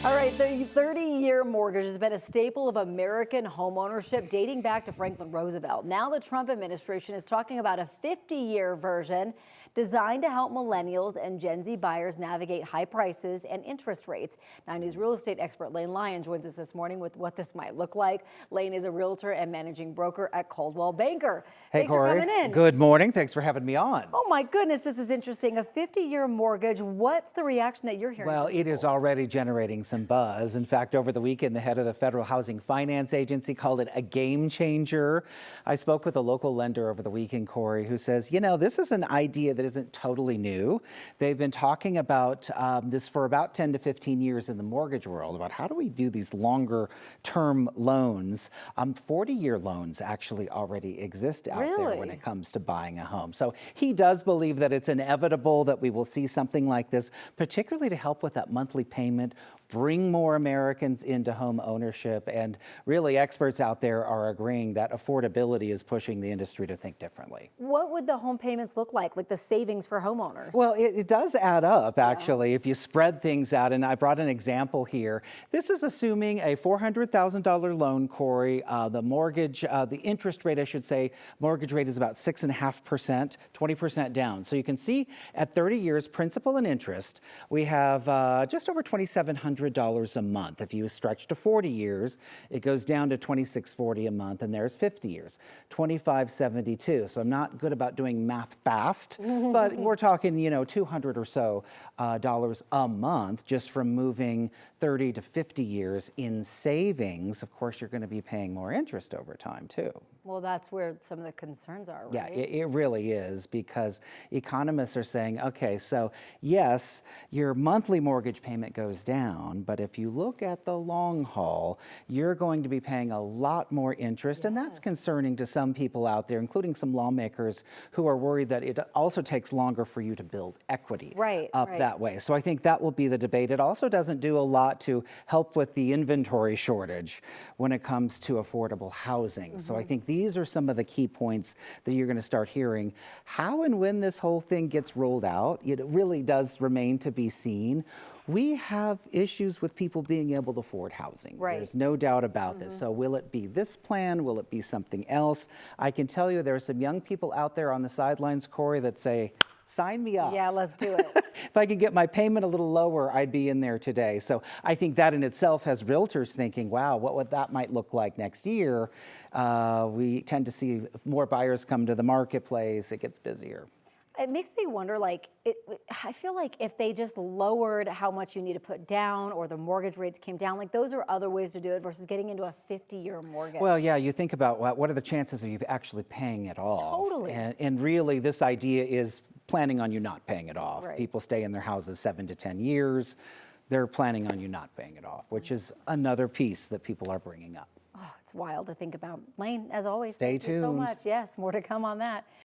All right, the 30-year mortgage has been a staple of American homeownership dating back to Franklin Roosevelt. Now the Trump administration is talking about a 50-year version designed to help millennials and Gen Z buyers navigate high prices and interest rates. 9 News real estate expert Lane Lyon joins us this morning with what this might look like. Lane is a realtor and managing broker at Coldwell Banker. Hey, Thanks Corey. for coming in. Good morning. Thanks for having me on. Oh my goodness, this is interesting. A 50-year mortgage. What's the reaction that you're hearing? Well, it is already generating some buzz. In fact, over the weekend, the head of the Federal Housing Finance Agency called it a game changer. I spoke with a local lender over the weekend, Corey, who says, you know, this is an idea that isn't totally new. They've been talking about this for about 10 to 15 years in the mortgage world, about how do we do these longer term loans. 40-year loans actually already exist out there when it comes to buying a home. So he does believe that it's inevitable that we will see something like this, particularly to help with that monthly payment, bring more Americans into home ownership. And really, experts out there are agreeing that affordability is pushing the industry to think differently. What would the home payments look like the savings for homeowners? Well, it does add up, actually, if you spread things out. And I brought an example here. This is assuming a $400,000 loan, Corey. The mortgage, the interest rate, I should say, mortgage rate is about 6.5%, 20% down. So you can see at 30 years, principal and interest, we have just over $2,700 a month. If you stretch to 40 years, it goes down to $2,640 a month, and there's 50 years, $2,572. So I'm not good about doing math fast, but we're talking, you know, $200 or so dollars a month just from moving 30 to 50 years in savings. Of course, you're going to be paying more interest over time too. Well, that's where some of the concerns are, right? Yeah, it really is, because economists are saying, okay, so yes, your monthly mortgage payment goes down, but if you look at the long haul, you're going to be paying a lot more interest, and that's concerning to some people out there, including some lawmakers who are worried that it also takes longer for you to build equity that way. So I think that will be the debate. It also doesn't do a lot to help with the inventory shortage when it comes to affordable housing. So I think these are some of the key points that you're going to start hearing. How and when this whole thing gets rolled out, it really does remain to be seen. We have issues with people being able to afford housing. There's no doubt about this. So will it be this plan? Will it be something else? I can tell you there are some young people out there on the sidelines, Corey, that say, sign me up. Yeah, let's do it. If I could get my payment a little lower, I'd be in there today. So I think that in itself has realtors thinking, wow, what that might look like next year. We tend to see more buyers come to the marketplace. It gets busier. It makes me wonder, I feel like if they just lowered how much you need to put down, or the mortgage rates came down, those are other ways to do it versus getting into a 50-year mortgage. Well, yeah, you think about what are the chances of you actually paying it off? Totally. And really, this idea is planning on you not paying it off. People stay in their houses 7 to 10 years. They're planning on you not paying it off, which is another piece that people are bringing up. Oh, it's wild to think about. Lane, as always, Stay thank you so tuned. much. Yes, more to come on that.